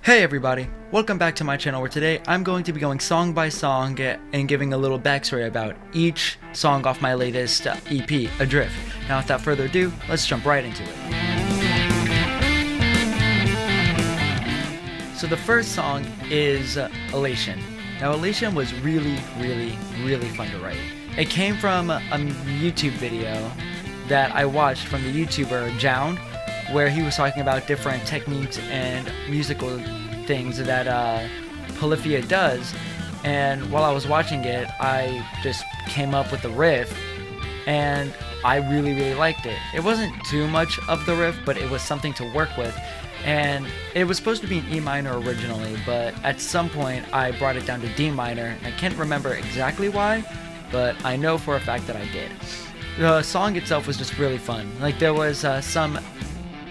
Hey everybody, welcome back to my channel where today I'm going to be going song by song and giving a little backstory about each song off my latest EP, Adrift. Now without further ado, let's jump right into it. So the first song is Elation. Now Elation was really fun to write. It came from a YouTube video that I watched from the YouTuber Jound, where he was talking about different techniques and musical things that Polyphia does, and while I was watching it, I just came up with the riff, and I really liked it. It wasn't too much of the riff, but it was something to work with, and it was supposed to be in E minor originally, but at some point I brought it down to D minor. I can't remember exactly why, but I know for a fact that I did. The song itself was just really fun. Like, there was some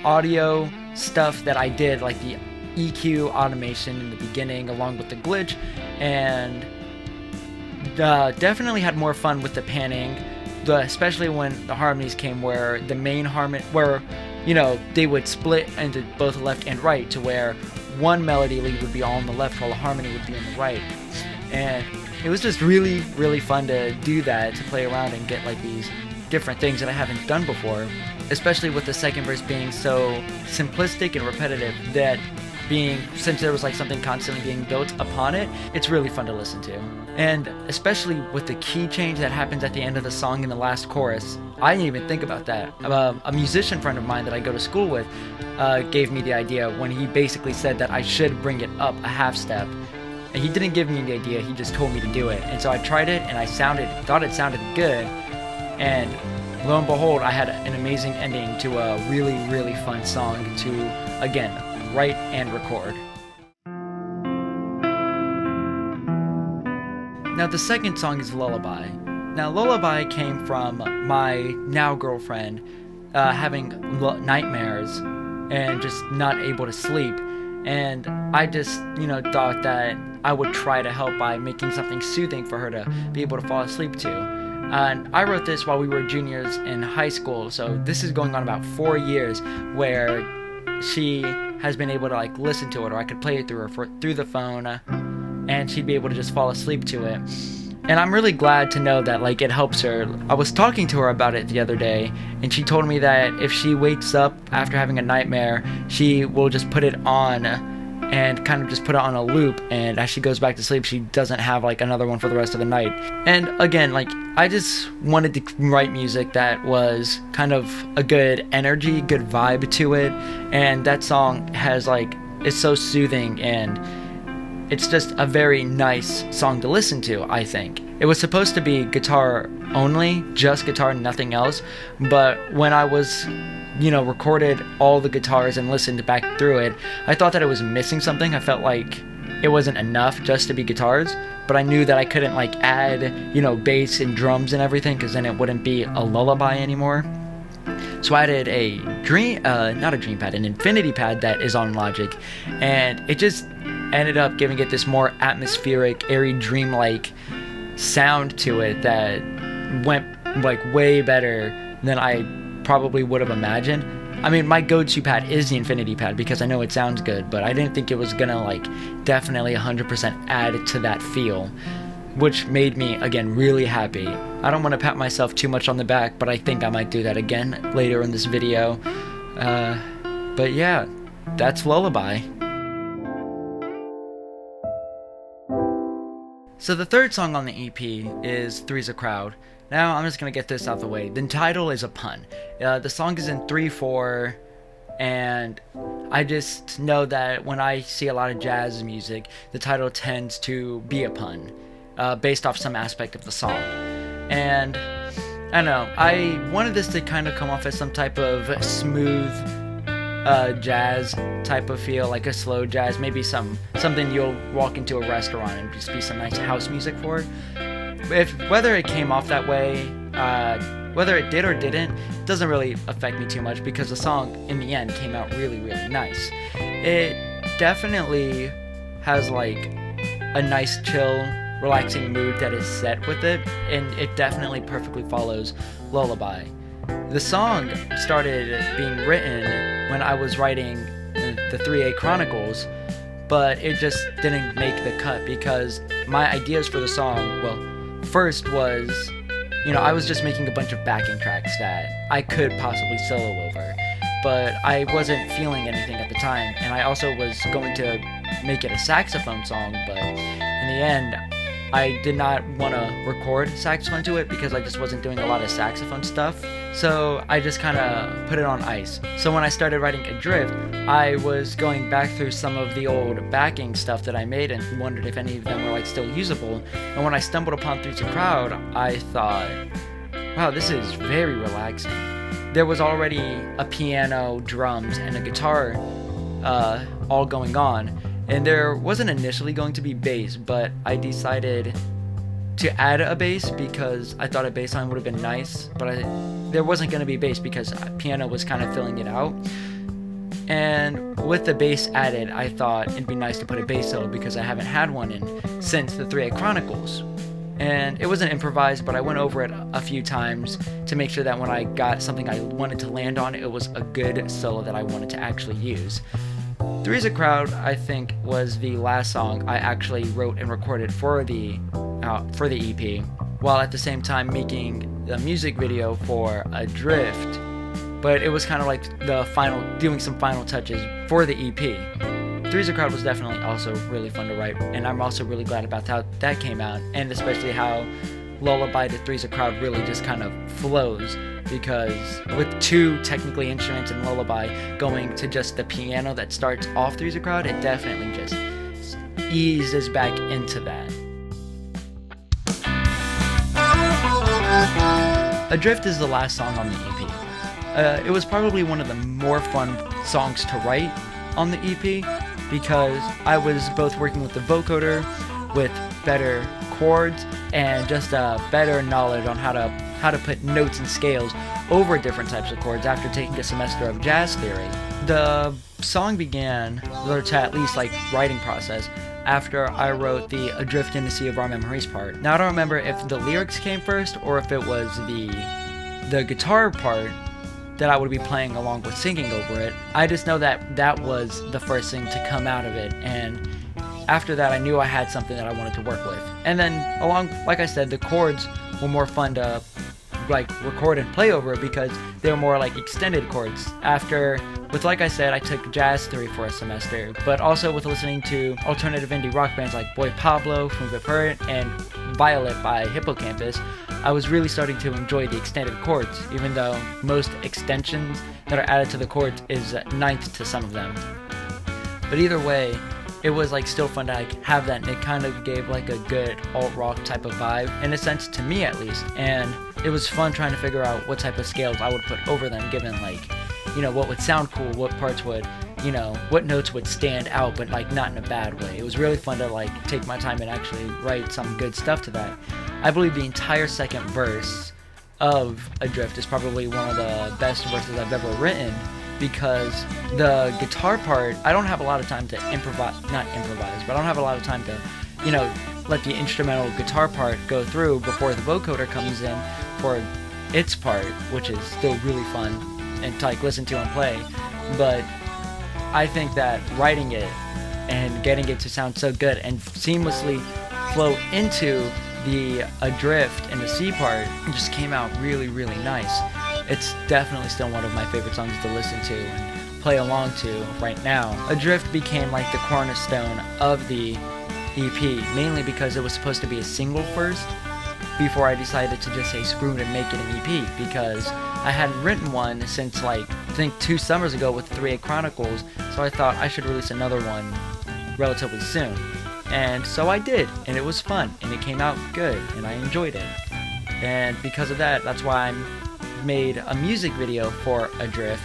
audio stuff that I did, like the EQ automation in the beginning along with the glitch, and definitely had more fun with the panning, especially when the harmonies came, where the main harmony, where they would split into both left and right, to where one melody lead would be all on the left while the harmony would be on the right. And it was just really fun to do that, to play around and get like these different things that I haven't done before, especially with the second verse being so simplistic and repetitive, that since there was like something constantly being built upon it, it's really fun to listen to. And especially with the key change that happens at the end of the song in the last chorus, I didn't even think about that. A musician friend of mine that I go to school with gave me the idea when he basically said that I should bring it up a half step. And he didn't give me the idea, he just told me to do it. And so I tried it, and I thought it sounded good, and lo and behold, I had an amazing ending to a really fun song to, again, write and record. Now the second song is Lullaby. Now Lullaby came from my now girlfriend having nightmares and just not able to sleep, and I just thought that I would try to help by making something soothing for her to be able to fall asleep to. And I wrote this while we were juniors in high school, so this is going on about 4 years, where she has been able to like listen to it, or I could play it through the phone, and she'd be able to just fall asleep to it. And I'm really glad to know that like it helps her. I was talking to her about it the other day, and she told me that if she wakes up after having a nightmare, she will just put it on and kind of just put it on a loop, and as she goes back to sleep, she doesn't have like another one for the rest of the night. And again, like, I just wanted to write music that was kind of a good energy, good vibe to it, and that song has like, it's so soothing, and it's just a very nice song to listen to, I think. It was supposed to be guitar only, just guitar, nothing else, but when I was recorded all the guitars and listened back through it, I thought that it was missing something. I felt like it wasn't enough just to be guitars, but I knew that I couldn't like add, bass and drums and everything, because then it wouldn't be a lullaby anymore. So I added an infinity pad that is on Logic, and it just ended up giving it this more atmospheric, airy, dreamlike sound to it that went like way better than I probably would have imagined. I mean, my go-to pad is the infinity pad because I know it sounds good, but I didn't think it was gonna like definitely 100% add to that feel, which made me again really happy. I don't want to pat myself too much on the back, but I think I might do that again later in this video. But yeah, that's Lullaby. So the third song on the EP is Three's a Crowd. Now I'm just gonna get this out of the way. The title is a pun. The song is in 3/4, and I just know that when I see a lot of jazz music, the title tends to be a pun, based off some aspect of the song. And I don't know, I wanted this to kind of come off as some type of smooth jazz type of feel, like a slow jazz, maybe something you'll walk into a restaurant and just be some nice house music for it. Whether it came off that way, whether it did or didn't, doesn't really affect me too much, because the song in the end came out really nice. It definitely has like a nice chill, relaxing mood that is set with it, and it definitely perfectly follows Lullaby. The song started being written when I was writing the 3A Chronicles, but it just didn't make the cut because my ideas for the song, well, first was, I was just making a bunch of backing tracks that I could possibly solo over, but I wasn't feeling anything at the time, and I also was going to make it a saxophone song, but in the end, I did not want to record saxophone to it because I just wasn't doing a lot of saxophone stuff, so I just kind of put it on ice. So when I started writing Adrift, I was going back through some of the old backing stuff that I made and wondered if any of them were like still usable, and when I stumbled upon Three's a Crowd, I thought, wow, this is very relaxing. There was already a piano, drums, and a guitar all going on, and there wasn't initially going to be bass, but I decided to add a bass because I thought a bass line would have been nice, but there wasn't going to be bass because piano was kind of filling it out. And with the bass added, I thought it'd be nice to put a bass solo because I haven't had one since the 3A Chronicles. And it wasn't improvised, but I went over it a few times to make sure that when I got something I wanted to land on, it was a good solo that I wanted to actually use. Three's a Crowd, I think, was the last song I actually wrote and recorded for the EP, while at the same time making the music video for Adrift. But it was kind of like doing some final touches for the EP. Three's a Crowd was definitely also really fun to write, and I'm also really glad about how that came out, and especially how Lullaby to Three's a Crowd really just kind of flows, because with two technically instruments in Lullaby going to just the piano that starts off Three's a Crowd, it definitely just eases back into that. Adrift is the last song on the EP. It was probably one of the more fun songs to write on the EP because I was both working with the vocoder, with better chords, and just a better knowledge on how to put notes and scales over different types of chords after taking a semester of jazz theory. The song began, or to at least like writing process, after I wrote the Adrift in the Sea of Our Memories part. Now I don't remember if the lyrics came first or if it was the guitar part that I would be playing along with singing over it. I just know that that was the first thing to come out of it, and after that I knew I had something that I wanted to work with. And then like I said, the chords were more fun to like record and play over because they were more like extended chords. Like I said, I took jazz theory for a semester, but also with listening to alternative indie rock bands like Boy Pablo from Vipert and Violet by Hippocampus, I was really starting to enjoy the extended chords, even though most extensions that are added to the chords is ninth to some of them. But either way, it was like still fun to like have that, and it kind of gave like a good alt rock type of vibe, in a sense, to me at least. And it was fun trying to figure out what type of scales I would put over them, given like, what would sound cool, what parts would, what notes would stand out, but like not in a bad way. It was really fun to like take my time and actually write some good stuff to that. I believe the entire second verse of Adrift is probably one of the best verses I've ever written, because the guitar part, I don't have a lot of time to not improvise, but I don't have a lot of time to, let the instrumental guitar part go through before the vocoder comes in for its part, which is still really fun and to like listen to and play. But I think that writing it and getting it to sound so good and seamlessly flow into the Adrift and the C part just came out really, really nice. It's definitely still one of my favorite songs to listen to and play along to right now. Adrift became like the cornerstone of the EP, mainly because it was supposed to be a single first, before I decided to just say screw it and make it an EP, because I hadn't written one since like, I think 2 summers ago with 3A Chronicles, so I thought I should release another one relatively soon. And so I did, and it was fun, and it came out good, and I enjoyed it. And because of that, that's why I made a music video for Adrift,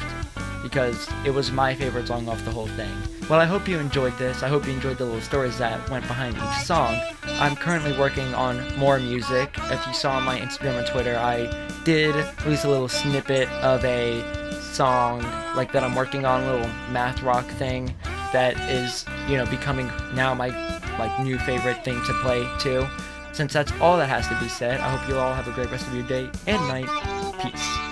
because it was my favorite song off the whole thing. Well, I hope you enjoyed this. I hope you enjoyed the little stories that went behind each song. I'm currently working on more music. If you saw on my Instagram and Twitter, I did release a little snippet of a song like that I'm working on, a little math rock thing that is, becoming now my new favorite thing to play too. Since that's all that has to be said, I hope you all have a great rest of your day and night. Peace.